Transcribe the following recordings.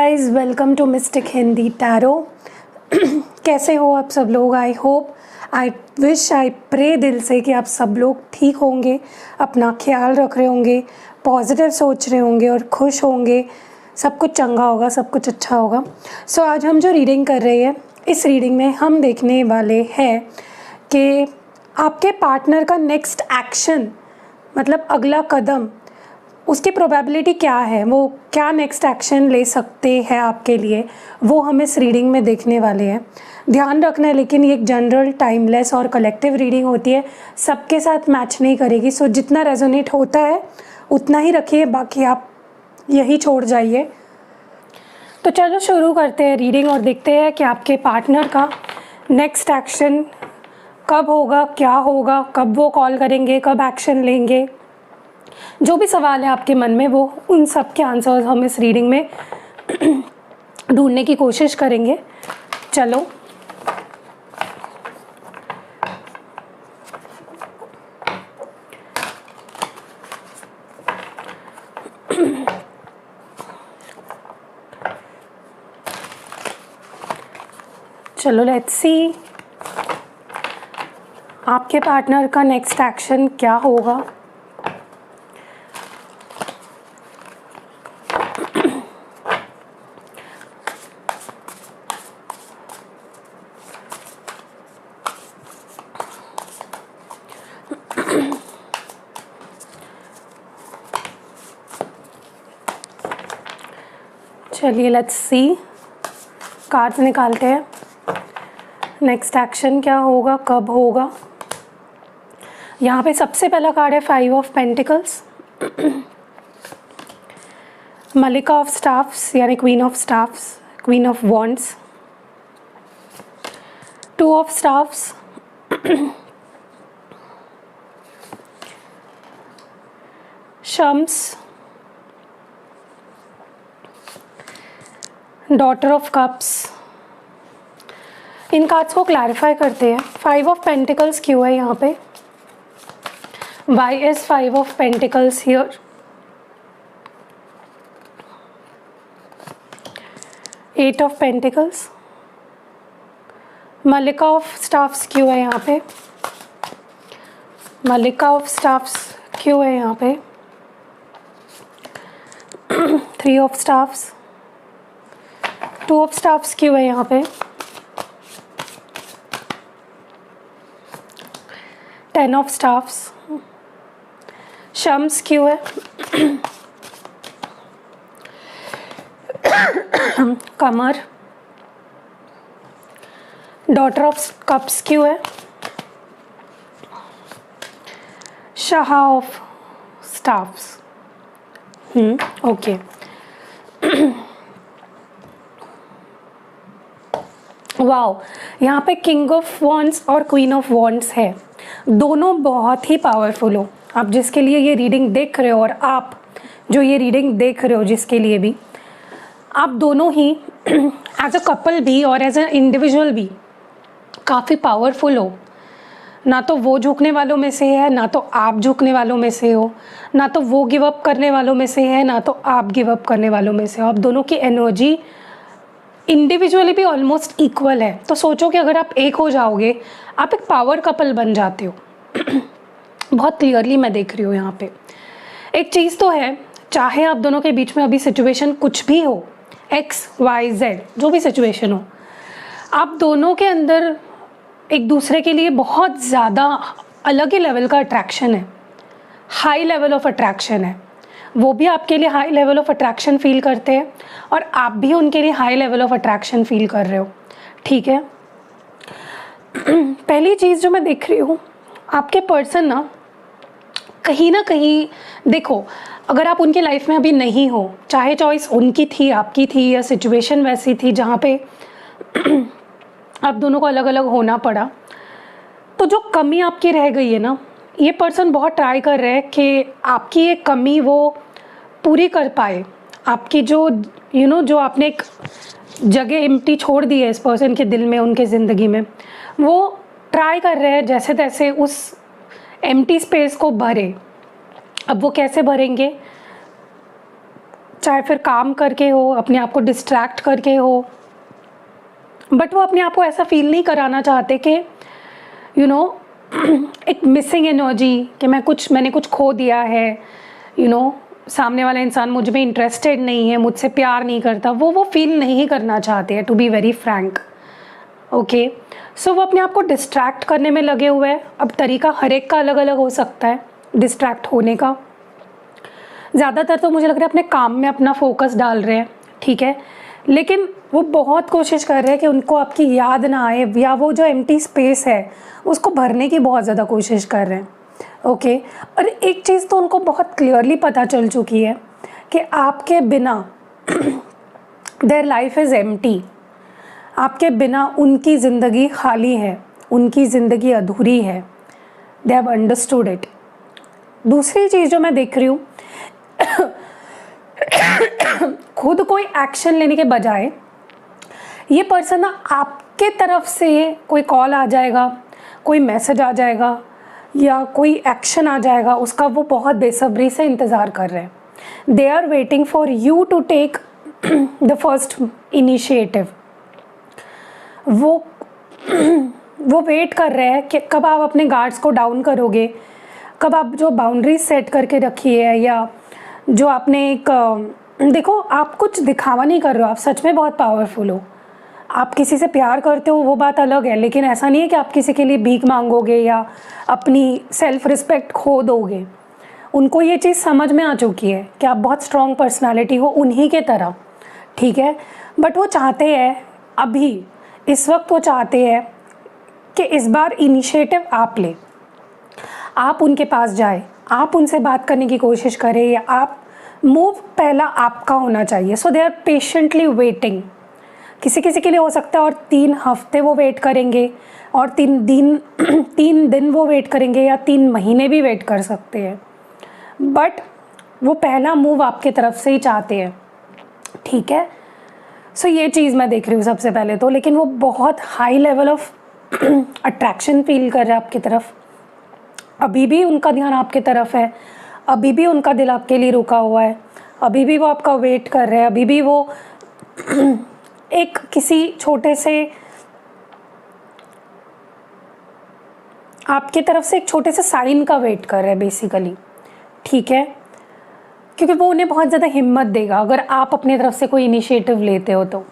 Guys, welcome to mystic Hindi tarot. कैसे हो आप सब लोग? I hope, I wish, I pray दिल से कि आप सब लोग ठीक होंगे, अपना ख्याल रख रहे होंगे, पॉजिटिव सोच रहे होंगे और खुश होंगे। सब कुछ चंगा होगा, सब कुछ अच्छा होगा। सो आज हम जो रीडिंग कर रहे हैं, इस रीडिंग में हम देखने वाले हैं कि आपके पार्टनर का नेक्स्ट एक्शन, मतलब अगला कदम, उसकी प्रोबेबिलिटी क्या है, वो क्या नेक्स्ट एक्शन ले सकते हैं आपके लिए, वो हम इस रीडिंग में देखने वाले हैं। ध्यान रखना है लेकिन ये एक जनरल, टाइमलेस और कलेक्टिव रीडिंग होती है, सबके साथ मैच नहीं करेगी। सो जितना रेजोनेट होता है उतना ही रखिए, बाकी आप यही छोड़ जाइए। तो चलो शुरू करते हैं रीडिंग और देखते हैं कि आपके पार्टनर का नेक्स्ट एक्शन कब होगा, क्या होगा, कब वो कॉल करेंगे, कब एक्शन लेंगे। जो भी सवाल है आपके मन में, वो उन सब के आंसर्स हम इस रीडिंग में ढूंढने की कोशिश करेंगे। चलो चलो लेट्स सी आपके पार्टनर का नेक्स्ट एक्शन क्या होगा। चलिए लेट्स सी, कार्ड्स निकालते हैं। नेक्स्ट एक्शन क्या होगा, कब होगा। यहाँ पे सबसे पहला कार्ड है 5 ऑफ पेंटिकल्स, मलिका ऑफ स्टाफ्स यानी queen of staffs, queen of wands, 2 of staffs, शम्स, डॉटर ऑफ कप्स। इन कार्ड्स को क्लैरिफाई करते हैं। 5 ऑफ पेंटिकल्स क्यों है यहाँ पे? Why is 5 of Pentacles here? 8 of Pentacles, मलिका ऑफ स्टाफ्स क्यों है यहाँ पे? मलिका ऑफ स्टाफ्स क्यों है यहाँ पे? 3 ऑफ स्टाफ्स, 2 ऑफ स्टाफ्स क्यों है यहाँ पे? 10 ऑफ स्टाफ्स, शम्स क्यों है? कमर, डॉटर ऑफ कप्स क्यों है? Shah of staffs. Okay. Wow, यहाँ पे किंग ऑफ वॉन्ड्स और क्वीन ऑफ वॉन्ड्स है। दोनों बहुत ही पावरफुल हो। आप जिसके लिए ये रीडिंग देख रहे हो और आप जो ये रीडिंग देख रहे हो जिसके लिए भी, आप दोनों ही एज अ कपल भी और एज अ इंडिविजुअल भी काफ़ी पावरफुल हो। ना तो वो झुकने वालों में से है, ना तो आप झुकने वालों में से हो, ना तो वो गिव अप करने वालों में से है, ना तो आप गिव अप करने वालों में से हो। आप दोनों की एनर्जी इंडिविजुअली भी ऑलमोस्ट इक्वल है। तो सोचो कि अगर आप एक हो जाओगे, आप एक पावर कपल बन जाते हो। बहुत क्लियरली मैं देख रही हूँ यहाँ पे। एक चीज़ तो है, चाहे आप दोनों के बीच में अभी सिचुएशन कुछ भी हो, XYZ जो भी सिचुएशन हो, आप दोनों के अंदर एक दूसरे के लिए बहुत ज़्यादा अलग ही लेवल का अट्रैक्शन है, हाई लेवल ऑफ अट्रैक्शन है। वो भी आपके लिए high level of attraction feel करते हैं और आप भी उनके लिए high level of attraction feel कर रहे हो। ठीक है। पहली चीज़ जो मैं देख रही हूँ, आपके पर्सन ना कहीं देखो, अगर आप उनकी लाइफ में अभी नहीं हो, चाहे चॉइस उनकी थी, आपकी थी, या सिचुएशन वैसी थी जहाँ पे आप दोनों को अलग अलग होना पड़ा, तो जो कमी आपकी रह गई है ना, ये पर्सन बहुत ट्राई कर रहे हैं कि आपकी ये कमी वो पूरी कर पाए। आपकी जो जो आपने एक जगह एम्प्टी छोड़ दी है इस पर्सन के दिल में, उनके ज़िंदगी में, वो ट्राई कर रहे हैं जैसे तैसे उस एम्प्टी स्पेस को भरे। अब वो कैसे भरेंगे? चाहे फिर काम करके हो, अपने आप को डिस्ट्रैक्ट करके हो, बट वो अपने आप को ऐसा फील नहीं कराना चाहते कि यू नो एक मिसिंग एनर्जी, कि मैंने कुछ खो दिया है, सामने वाला इंसान मुझ में इंटरेस्टेड नहीं है, मुझसे प्यार नहीं करता, वो फील नहीं करना चाहते हैं, to be very frank. Okay, so वो अपने आप को डिस्ट्रैक्ट करने में लगे हुए हैं। अब तरीका हर एक का अलग अलग हो सकता है डिस्ट्रैक्ट होने का। ज़्यादातर तो मुझे लग रहा है अपने काम में अपना फोकस डाल रहे हैं, ठीक है, लेकिन वो बहुत कोशिश कर रहे हैं कि उनको आपकी याद ना आए, या वो जो एम्प्टी स्पेस है उसको भरने की बहुत ज़्यादा कोशिश कर रहे हैं। ओके, और एक चीज़ तो उनको बहुत क्लियरली पता चल चुकी है कि आपके बिना देयर लाइफ इज़ एम्प्टी, आपके बिना उनकी ज़िंदगी खाली है, उनकी ज़िंदगी अधूरी है। They have understood it. दूसरी चीज़ जो मैं देख रही हूँ खुद कोई एक्शन लेने के बजाय ये पर्सन ना आपके तरफ से कोई कॉल आ जाएगा, कोई मैसेज आ जाएगा या कोई एक्शन आ जाएगा, उसका वो बहुत बेसब्री से इंतज़ार कर रहे हैं। They are waiting for you to take the first initiative. वो वेट कर रहे हैं कि कब आप अपने गार्ड्स को डाउन करोगे, कब आप जो बाउंड्रीज सेट करके रखी है, या जो आपने एक देखो, आप कुछ दिखावा नहीं कर रहे हो, आप सच में बहुत पावरफुल हो। आप किसी से प्यार करते हो वो बात अलग है, लेकिन ऐसा नहीं है कि आप किसी के लिए भीख मांगोगे या अपनी सेल्फ रिस्पेक्ट खो दोगे। उनको ये चीज़ समझ में आ चुकी है कि आप बहुत स्ट्रॉन्ग पर्सनालिटी हो उन्हीं के तरह, ठीक है, बट वो चाहते हैं अभी इस वक्त वो चाहते हैं कि इस बार इनिशिएटिव आप ले, आप उनके पास जाए, आप उनसे बात करने की कोशिश करें, या आप मूव पहला आपका होना चाहिए। सो दे आर पेशेंटली वेटिंग। किसी किसी के लिए हो सकता है और 3 हफ्ते वो वेट करेंगे, और 3 दिन वो वेट करेंगे, या 3 महीने भी वेट कर सकते हैं, बट वो पहला मूव आपके तरफ से ही चाहते हैं, ठीक है। सो ये चीज़ मैं देख रही हूँ सबसे पहले तो, लेकिन वो बहुत high level of attraction feel कर रहे हैं आपकी तरफ। अभी भी उनका ध्यान आपकी तरफ है, अभी भी उनका दिल आपके लिए रुका हुआ है, अभी भी वो आपका वेट कर रहे हैं, अभी भी वो एक किसी छोटे से आपकी तरफ से एक छोटे से साइन का वेट कर रहे हैं बेसिकली, ठीक है, क्योंकि वो उन्हें बहुत ज़्यादा हिम्मत देगा अगर आप अपनी तरफ से कोई इनिशिएटिव लेते हो। तो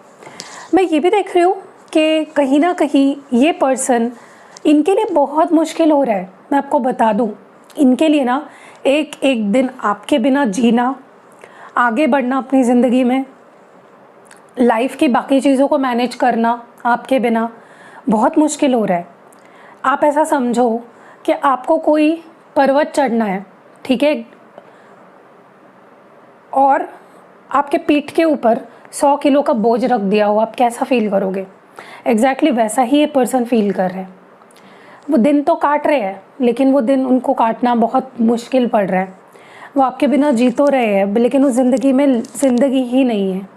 मैं ये भी देख रही हूँ कि कहीं ना कहीं ये पर्सन, इनके लिए बहुत मुश्किल हो रहा है। मैं आपको बता दूँ, इनके लिए ना एक एक दिन आपके बिना जीना, आगे बढ़ना अपनी ज़िंदगी में, लाइफ की बाकी चीज़ों को मैनेज करना आपके बिना बहुत मुश्किल हो रहा है। आप ऐसा समझो कि आपको कोई पर्वत चढ़ना है, ठीक है, और आपके पीठ के ऊपर 100 किलो का बोझ रख दिया हो, आप कैसा फील करोगे? एग्जैक्टली वैसा ही ये पर्सन फील कर रहे हैं। वो दिन तो काट रहे हैं, लेकिन वो दिन उनको काटना बहुत मुश्किल पड़ रहा है। वो आपके बिना जी तो रहे हैं, लेकिन उस ज़िंदगी में ज़िंदगी ही नहीं है,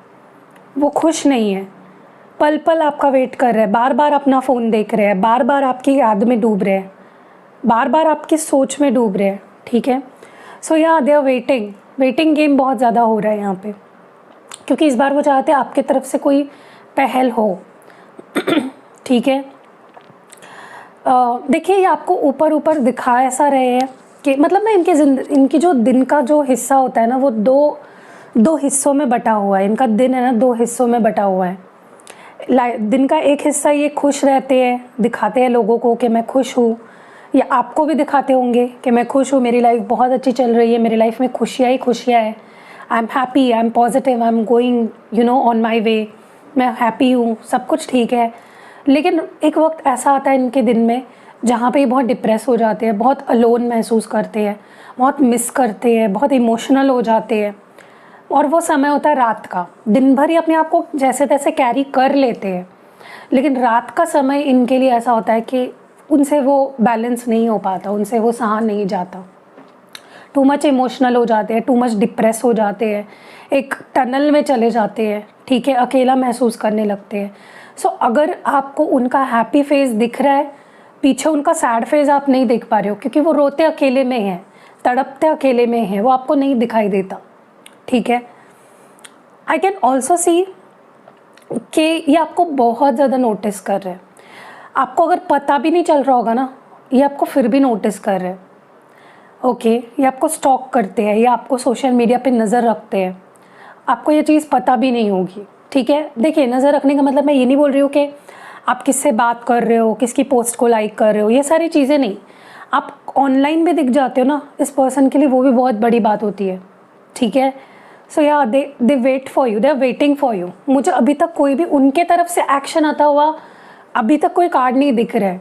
वो खुश नहीं है। पल पल आपका वेट कर रहे हैं, बार बार अपना फ़ोन देख रहे हैं, बार बार आपकी याद में डूब रहे हैं, बार बार आपकी सोच में डूब रहे हैं, ठीक है। सो यहाँ दे आर वेटिंग गेम बहुत ज़्यादा हो रहा है यहाँ पे, क्योंकि इस बार वो चाहते हैं आपकी तरफ से कोई पहल हो, ठीक है। देखिए, ये आपको ऊपर ऊपर दिखा ऐसा रहे हैं कि मतलब ना इनकी जो दिन का जो हिस्सा होता है ना, वो दो हिस्सों में बटा हुआ है। इनका दिन है ना 2 हिस्सों में बटा हुआ है। दिन का एक हिस्सा ये खुश रहते हैं, दिखाते हैं लोगों को कि मैं खुश हूँ, या आपको भी दिखाते होंगे कि मैं खुश हूँ, मेरी लाइफ बहुत अच्छी चल रही है, मेरी लाइफ में खुशियाँ ही खुशियाँ है, I am happy, I am positive, I am going on my way, मैं हैप्पी हूँ, सब कुछ ठीक है। लेकिन एक वक्त ऐसा आता है इनके दिन में जहाँ पे ये बहुत डिप्रेस हो जाते हैं, बहुत अलोन महसूस करते हैं, बहुत मिस करते हैं, बहुत इमोशनल हो जाते हैं, और वो समय होता है रात का। दिन भर ही अपने आप को जैसे तैसे कैरी कर लेते हैं, लेकिन रात का समय इनके लिए ऐसा होता है कि उनसे वो बैलेंस नहीं हो पाता, उनसे वो सहा नहीं जाता, टू मच इमोशनल हो जाते हैं, टू मच डिप्रेस हो जाते हैं, एक टनल में चले जाते हैं, ठीक है, अकेला महसूस करने लगते हैं। सो अगर आपको उनका हैप्पी फेज़ दिख रहा है, पीछे उनका सैड फेज़ आप नहीं देख पा रहे हो, क्योंकि वो रोते अकेले में हैं, तड़पते अकेले में हैं, वो आपको नहीं दिखाई देता, ठीक है। आई कैन ऑल्सो सी कि ये आपको बहुत ज़्यादा नोटिस कर रहे हैं। आपको अगर पता भी नहीं चल रहा होगा ना, ये आपको फिर भी नोटिस कर रहे हैं। ओके, ये आपको स्टॉक करते हैं, ये आपको सोशल मीडिया पे नज़र रखते हैं, आपको ये चीज़ पता भी नहीं होगी। ठीक है, देखिए नज़र रखने का मतलब मैं ये नहीं बोल रही हूँ कि आप किससे बात कर रहे हो, किसकी पोस्ट को लाइक कर रहे हो, ये सारी चीज़ें नहीं। आप ऑनलाइन भी दिख जाते हो ना इस पर्सन के लिए, वो भी बहुत बड़ी बात होती है। ठीक है, सो या they wait for you, they are waiting for you. मुझे अभी तक कोई भी उनके तरफ से एक्शन आता हुआ अभी तक कोई कार्ड नहीं दिख रहा है।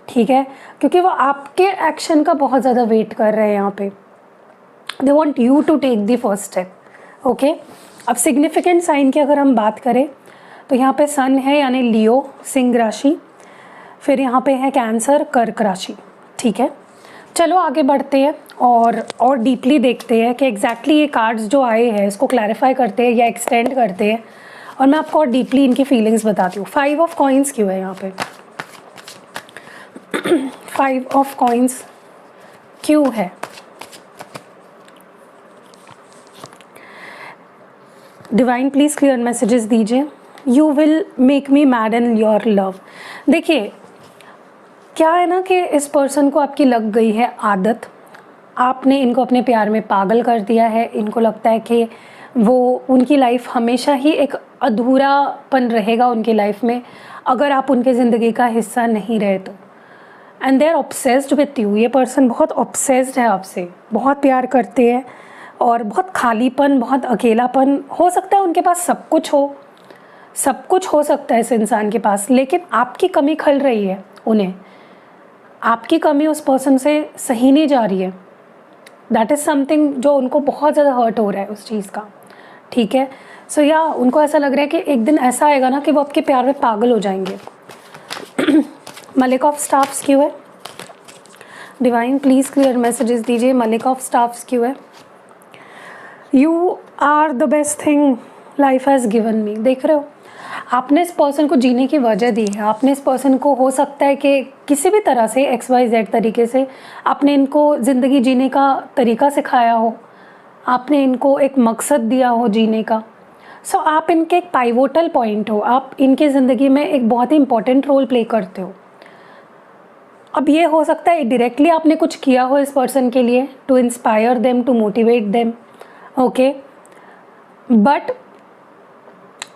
ठीक है, क्योंकि वो आपके एक्शन का बहुत ज़्यादा वेट कर रहे हैं यहाँ पे। They want you to take the first step. Okay, अब सिग्निफिकेंट साइन की अगर हम बात करें तो यहाँ पे सन है यानी लियो सिंह राशि, फिर यहाँ पे है कैंसर कर्क राशि। ठीक है, चलो आगे बढ़ते हैं और डीपली देखते हैं कि एग्जैक्टली ये कार्ड्स जो आए हैं इसको क्लैरिफाई करते हैं या एक्सटेंड करते हैं, और मैं आपको और डीपली इनकी फीलिंग्स बताती हूँ। 5 ऑफ कॉइन्स क्यों है यहाँ पे? 5 ऑफ कॉइन्स क्यों है? डिवाइन प्लीज क्लियर मैसेजेस दीजिए। You will make me mad in your love. देखिए क्या है ना कि इस पर्सन को आपकी लग गई है आदत, आपने इनको अपने प्यार में पागल कर दिया है। इनको लगता है कि वो उनकी लाइफ हमेशा ही एक अधूरापन रहेगा उनकी लाइफ में अगर आप उनके ज़िंदगी का हिस्सा नहीं रहे तो। And they are obsessed with you. ये पर्सन बहुत ऑब्सेस्ड है आपसे, बहुत प्यार करते हैं और बहुत खालीपन, बहुत अकेलापन। हो सकता है उनके पास सब कुछ हो, सब कुछ हो सकता है इस इंसान के पास, लेकिन आपकी कमी खल रही है उन्हें। आपकी कमी उस पर्सन से सही नहीं जा रही है। दैट इज़ समथिंग जो उनको बहुत ज़्यादा हर्ट हो रहा है उस चीज़ का। ठीक है, सो या उनको ऐसा लग रहा है कि एक दिन ऐसा आएगा ना कि वो आपके प्यार में पागल हो जाएंगे। मलिक ऑफ स्टाफ्स क्यों है? डिवाइन प्लीज़ क्लियर मैसेजेस दीजिए। मलिक ऑफ स्टाफ्स क्यों है? You are the best thing life has given me. देख रहे हो, आपने इस पर्सन को जीने की वजह दी है। आपने इस पर्सन को हो सकता है कि किसी भी तरह से XYZ तरीके से आपने इनको ज़िंदगी जीने का तरीका सिखाया हो, आपने इनको एक मकसद दिया हो जीने का। सो आप इनके एक पाइवोटल पॉइंट हो, आप इनके ज़िंदगी में एक बहुत ही इंपॉर्टेंट रोल प्ले करते हो। अब ये हो सकता है डायरेक्टली आपने कुछ किया हो इस पर्सन के लिए, to inspire them, to motivate them. Okay, but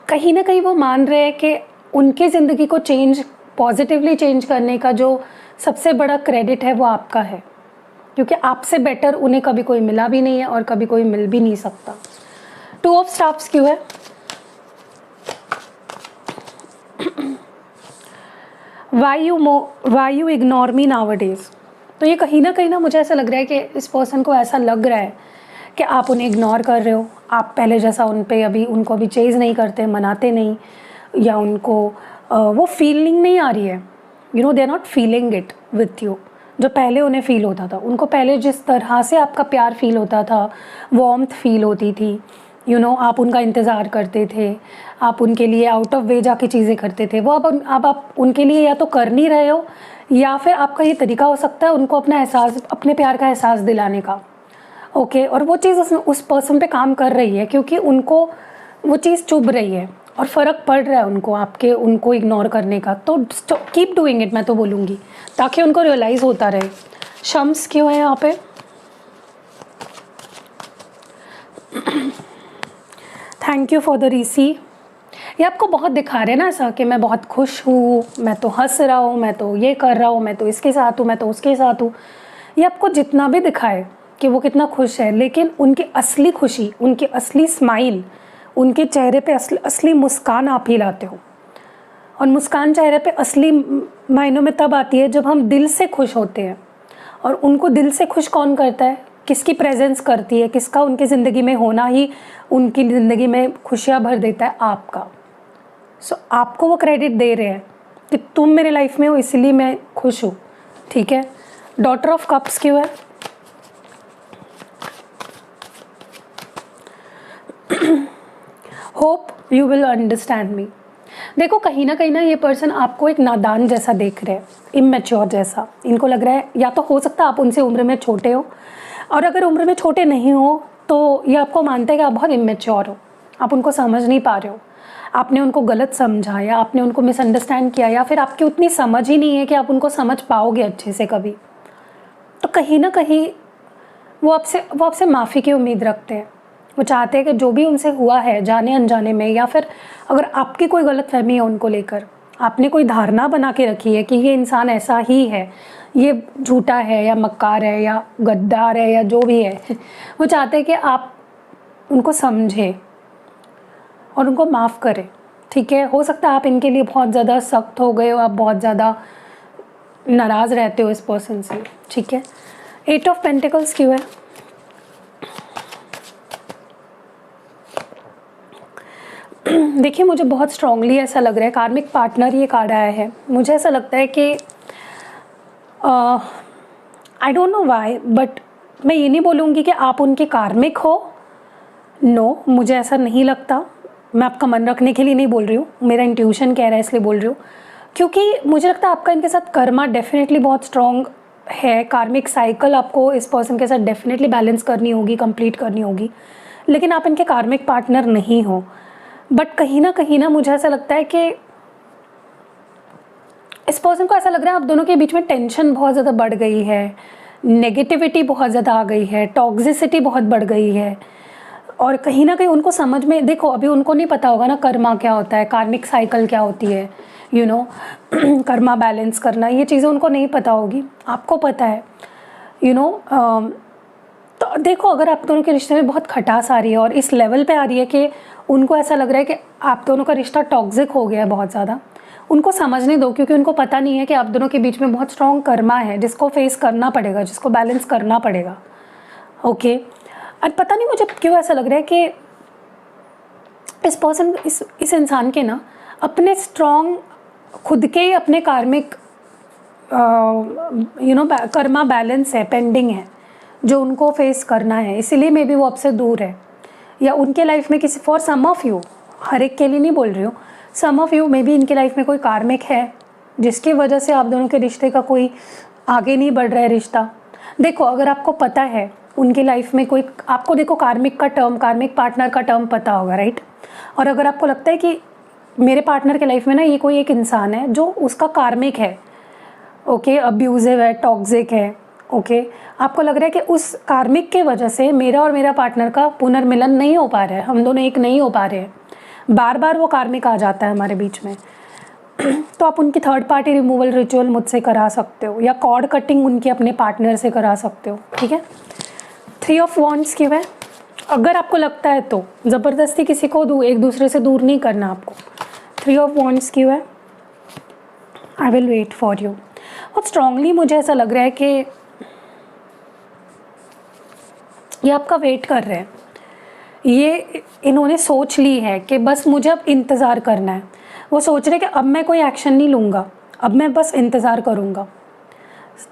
कहीं ना कहीं वो मान रहे हैं कि उनके ज़िंदगी को पॉजिटिवली चेंज करने का जो सबसे बड़ा क्रेडिट है वो आपका है, क्योंकि आपसे बेटर उन्हें कभी कोई मिला भी नहीं है और कभी कोई मिल भी नहीं सकता। 2 ऑफ स्टाफ्स क्यों है? Why you ignore me nowadays. तो ये कहीं ना मुझे ऐसा लग रहा है कि इस पर्सन को ऐसा लग रहा है कि आप उन्हें इग्नोर कर रहे हो। आप पहले जैसा उनको अभी चेज़ नहीं करते, मनाते नहीं, या उनको वो फीलिंग नहीं आ रही है। You know, they are not feeling it with you जो पहले उन्हें फ़ील होता था। उनको पहले जिस तरह से आपका प्यार फील होता था, वार्मथ फील होती थी, यू नो, आप उनका इंतज़ार करते थे, आप उनके लिए आउट ऑफ वे जाके चीज़ें करते थे, वो अब आप उनके लिए या तो कर नहीं रहे हो, या फिर आपका ये तरीका हो सकता है उनको अपने प्यार का एहसास दिलाने का। ओके, और वो चीज़ उस पर्सन पे काम कर रही है, क्योंकि उनको वो चीज़ चुभ रही है और फ़र्क पड़ रहा है उनको इग्नोर करने का। तो कीप डूइंग इट, मैं तो बोलूँगी, ताकि उनको रियलाइज़ होता रहे। शम्स क्यों है यहाँ पे? Thank you for the receive. ये आपको बहुत दिखा रहे हैं ना ऐसा कि मैं बहुत खुश हूँ, मैं तो हंस रहा हूँ, मैं तो ये कर रहा हूँ, मैं तो इसके साथ हूँ, मैं तो उसके साथ हूँ। ये आपको जितना भी दिखाए कि वो कितना खुश है, लेकिन उनकी असली खुशी, उनकी असली स्माइल, उनके चेहरे पे असली मुस्कान आप ही लाते हो। और मुस्कान चेहरे पे असली मायनों में तब आती है जब हम दिल से खुश होते हैं। और उनको दिल से खुश कौन करता है? किसकी प्रेजेंस करती है, किसका उनकी ज़िंदगी में होना ही उनकी ज़िंदगी में खुशियाँ भर देता है? आपका। सो आपको वो क्रेडिट दे रहे हैं कि तुम मेरे लाइफ में हो, इसलिए मैं खुश हूँ। ठीक है, डॉटर ऑफ कप्स क्यों है? Hope you will understand me. देखो, कहीं ना ये पर्सन आपको एक नादान जैसा देख रहे हैं, इमेच्योर जैसा। इनको लग रहा है, या तो हो सकता है आप उनसे उम्र में छोटे हो, और अगर उम्र में छोटे नहीं हो तो ये आपको मानते हैं कि आप बहुत इमेच्योर हो। आप उनको समझ नहीं पा रहे हो, आपने उनको गलत समझा या आपने उनको मिसअंडरस्टैंड किया या फिर आपकी उतनी समझ ही नहीं है कि आप उनको समझ पाओगे अच्छे से कभी, तो कहीं ना कहीं वो आपसे माफ़ी की उम्मीद रखते हैं। वो चाहते हैं कि जो भी उनसे हुआ है जाने अनजाने में, या फिर अगर आपकी कोई गलतफहमी है उनको लेकर, आपने कोई धारणा बना के रखी है कि ये इंसान ऐसा ही है, ये झूठा है या मक्कार है या गद्दार है या जो भी है, वो चाहते हैं कि आप उनको समझें और उनको माफ़ करें। ठीक है, हो सकता है आप इनके लिए बहुत ज़्यादा सख्त हो गए हो, आप बहुत ज़्यादा नाराज़ रहते हो इस पर्सन से। ठीक है, 8 ऑफ पेंटिकल्स क्यों है? देखिए, मुझे बहुत स्ट्रांगली ऐसा लग रहा है, कार्मिक पार्टनर ये कार्ड आया है, मुझे ऐसा लगता है कि I don't know why, but मैं ये नहीं बोलूँगी कि आप उनके कार्मिक हो। नो, मुझे ऐसा नहीं लगता। मैं आपका मन रखने के लिए नहीं बोल रही हूँ, मेरा इंट्यूशन कह रहा है इसलिए बोल रही हूँ, क्योंकि मुझे लगता है आपका इनके साथ कर्मा डेफिनेटली बहुत स्ट्रॉन्ग है। कार्मिक साइकिल आपको इस पर्सन के साथ डेफिनेटली बैलेंस करनी होगी, कंप्लीट करनी होगी, लेकिन आप इनके कार्मिक पार्टनर नहीं हो। बट कहीं ना मुझे ऐसा लगता है कि इस पर्सन को ऐसा लग रहा है आप दोनों के बीच में टेंशन बहुत ज़्यादा बढ़ गई है, नेगेटिविटी बहुत ज़्यादा आ गई है, टॉक्सिसिटी बहुत बढ़ गई है, और कहीं ना कहीं उनको समझ में, देखो अभी उनको नहीं पता होगा ना कर्मा क्या होता है, कार्मिक साइकिल क्या होती है, यू नो कर्मा बैलेंस करना, ये चीज़ें उनको नहीं पता होगी, आपको पता है, यू नो। तो देखो, अगर आप दोनों के रिश्ते में बहुत खटास आ रही है और इस लेवल पे आ रही है कि उनको ऐसा लग रहा है कि आप दोनों का रिश्ता टॉक्सिक हो गया है बहुत ज़्यादा, उनको समझने दो, क्योंकि उनको पता नहीं है कि आप दोनों के बीच में बहुत स्ट्रॉन्ग कर्मा है जिसको फेस करना पड़ेगा, जिसको बैलेंस करना पड़ेगा। ओके, और पता नहीं मुझे क्यों ऐसा लग रहा है कि इस पर्सन, इस इंसान के ना अपने स्ट्रॉन्ग खुद के ही अपने कार्मिक कर्मा बैलेंस है, पेंडिंग है, जो उनको फेस करना है, इसीलिए मे बी वो आपसे दूर है, या उनके लाइफ में किसी, फॉर सम ऑफ यू, हर एक के लिए नहीं बोल रही हूँ, सम ऑफ यू मे बी इनके लाइफ में कोई कार्मिक है जिसकी वजह से आप दोनों के रिश्ते का कोई आगे नहीं बढ़ रहा है रिश्ता। देखो, अगर आपको पता है उनकी लाइफ में कोई, आपको देखो कार्मिक का टर्म, कार्मिक पार्टनर का टर्म पता होगा, राइट? और अगर आपको लगता है कि मेरे पार्टनर के लाइफ में ना ये कोई एक इंसान है जो उसका कार्मिक है, ओके, अब्यूजिव है, टॉक्सिक है, ओके, आपको लग रहा है कि उस कार्मिक के वजह से मेरा और मेरा पार्टनर का पुनर्मिलन नहीं हो पा रहा है, हम दोनों एक नहीं हो पा रहे हैं, बार बार वो कार्मिक आ जाता है हमारे बीच में, तो आप उनकी थर्ड पार्टी रिमूवल रिचुअल मुझसे करा सकते हो, या कॉर्ड कटिंग उनके अपने पार्टनर से करा सकते हो। ठीक है, 3 ऑफ वॉन्ड्स क्यों है? अगर आपको लगता है तो, ज़बरदस्ती किसी को एक दूसरे से दूर नहीं करना आपको। 3 ऑफ वॉन्ड्स क्यों है? I will wait for you. बहुत स्ट्रांगली मुझे ऐसा लग रहा है कि ये आपका वेट कर रहे हैं, ये इन्होंने सोच ली है कि बस मुझे अब इंतज़ार करना है। वो सोच रहे कि अब मैं कोई एक्शन नहीं लूँगा, अब मैं बस इंतज़ार करूँगा,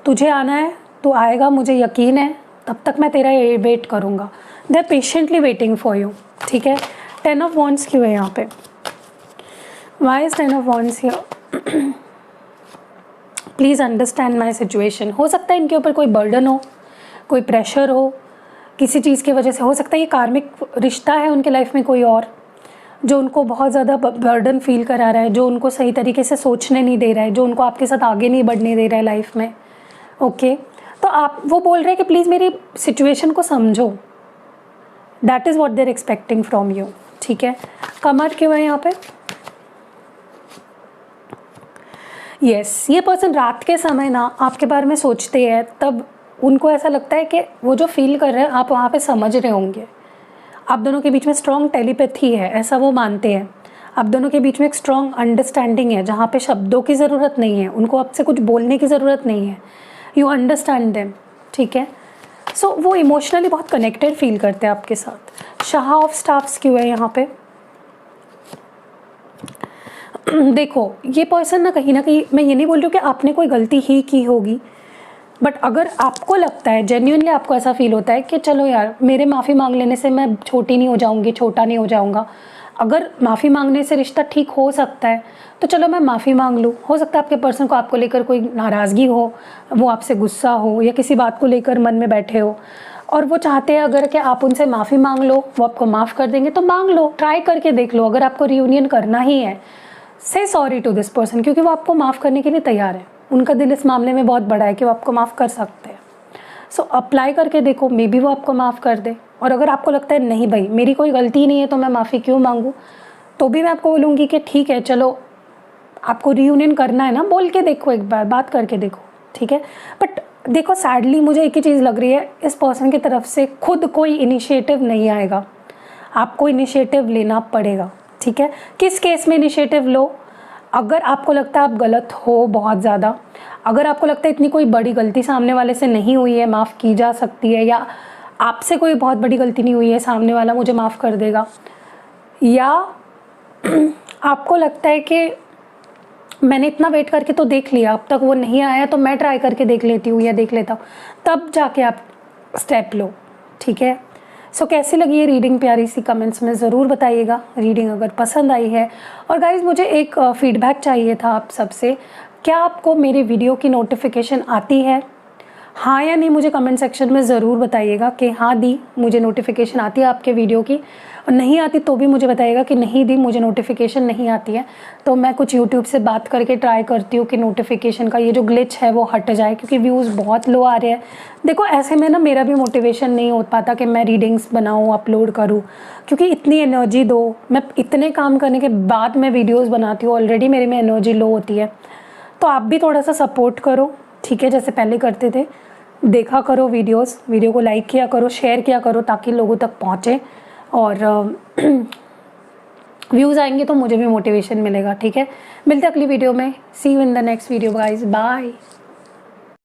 तुझे आना है तो आएगा, मुझे यकीन है, तब तक मैं तेरा वेट करूँगा। They are patiently waiting for you. ठीक है, 10 ऑफ वॉन्ड्स क्यों है यहाँ पे? Why is 10 of wands here? Please understand my situation. हो सकता है इनके ऊपर कोई बर्डन हो, कोई प्रेशर हो, किसी चीज़ की वजह से, हो सकता है ये कार्मिक रिश्ता है उनके लाइफ में कोई और, जो उनको बहुत ज़्यादा बर्डन फील करा रहा है, जो उनको सही तरीके से सोचने नहीं दे रहा है, जो उनको आपके साथ आगे नहीं बढ़ने दे रहा है लाइफ में। ओके, तो आप, वो बोल रहे हैं कि प्लीज़ मेरी सिचुएशन को समझो, that is what there expecting from you. ठीक है, कमर क्यों है यहाँ पे? यस, ये पर्सन रात के समय ना आपके बारे में सोचते हैं, तब उनको ऐसा लगता है कि वो जो फील कर रहे हैं आप वहाँ पे समझ रहे होंगे। आप दोनों के बीच में स्ट्रॉन्ग टेलीपैथी है, ऐसा वो मानते हैं। आप दोनों के बीच में एक स्ट्रॉन्ग अंडरस्टैंडिंग है, जहाँ पे शब्दों की ज़रूरत नहीं है, उनको आपसे कुछ बोलने की ज़रूरत नहीं है, यू अंडरस्टैंड देम। ठीक है, सो वो इमोशनली बहुत कनेक्टेड फील करते हैं आपके साथ। शाह ऑफ स्टाफ्स क्यों है यहाँ पे? देखो, ये पर्सन ना कहीं मैं ये नहीं बोल रही हूँ कि आपने कोई गलती ही की होगी, बट अगर आपको लगता है, जेन्युइनली आपको ऐसा फील होता है कि चलो यार, मेरे माफ़ी मांग लेने से मैं छोटी नहीं हो जाऊँगी, छोटा नहीं हो जाऊँगा, अगर माफ़ी मांगने से रिश्ता ठीक हो सकता है तो चलो मैं माफ़ी मांग लूँ। हो सकता है आपके पर्सन को आपको लेकर कोई नाराज़गी हो, वो आपसे गुस्सा हो, या किसी बात को लेकर मन में बैठे हो, और वो चाहते हैं अगर कि आप उनसे माफ़ी मांग लो, वो आपको माफ़ कर देंगे तो मांग लो, ट्राई करके देख लो। अगर आपको रियूनियन करना ही है, से सॉरी टू दिस पर्सन, क्योंकि वो आपको माफ़ करने के लिए तैयार है। उनका दिल इस मामले में बहुत बड़ा है कि वो आपको माफ़ कर सकते हैं। सो अप्लाई करके देखो, मे बी वो आपको माफ़ कर दे। और अगर आपको लगता है नहीं भाई मेरी कोई गलती नहीं है तो मैं माफ़ी क्यों मांगूँ, तो भी मैं आपको बोलूँगी कि ठीक है चलो, आपको रियूनियन करना है ना, बोल के देखो, एक बार बात करके देखो, ठीक है। बट देखो सैडली मुझे एक ही चीज़ लग रही है, इस पर्सन की तरफ से खुद कोई इनिशिएटिव नहीं आएगा, आपको इनिशिएटिव लेना पड़ेगा, ठीक है। किस केस में इनिशिएटिव लो? अगर आपको लगता है आप गलत हो बहुत ज़्यादा, अगर आपको लगता है इतनी कोई बड़ी गलती सामने वाले से नहीं हुई है, माफ़ की जा सकती है, या आपसे कोई बहुत बड़ी गलती नहीं हुई है, सामने वाला मुझे माफ़ कर देगा, या आपको लगता है कि मैंने इतना वेट करके तो देख लिया, अब तक वो नहीं आया तो मैं ट्राई करके देख लेती हूँ या देख लेता हूँ, तब जाके आप स्टेप लो, ठीक है। सो कैसी लगी ये रीडिंग प्यारी सी, कमेंट्स में ज़रूर बताइएगा, रीडिंग अगर पसंद आई है। और गाइज़ मुझे एक फीडबैक चाहिए था आप सबसे, क्या आपको मेरी वीडियो की नोटिफिकेशन आती है, हाँ या नहीं? मुझे कमेंट सेक्शन में ज़रूर बताइएगा कि हाँ दी मुझे नोटिफिकेशन आती है आपके वीडियो की, और नहीं आती तो भी मुझे बताइएगा कि नहीं दी मुझे नोटिफिकेशन नहीं आती है। तो मैं कुछ यूट्यूब से बात करके ट्राई करती हूँ कि नोटिफिकेशन का ये जो ग्लिच है वो हट जाए, क्योंकि व्यूज़ बहुत लो आ रहे हैं। देखो ऐसे में ना मेरा भी मोटिवेशन नहीं हो पाता कि मैं रीडिंग्स बनाऊँ, अपलोड करूँ, क्योंकि इतनी एनर्जी दो, मैं इतने काम करने के बाद मैं वीडियोज़ बनाती हूँ, ऑलरेडी मेरे में एनर्जी लो होती है। तो आप भी थोड़ा सा सपोर्ट करो, ठीक है, जैसे पहले करते थे, देखा करो वीडियो को लाइक किया करो, शेयर किया करो, ताकि लोगों तक पहुँचे, और व्यूज़ आएंगे तो मुझे भी मोटिवेशन मिलेगा, ठीक है। मिलते हैं अगली वीडियो में, see you in the next video guys, bye.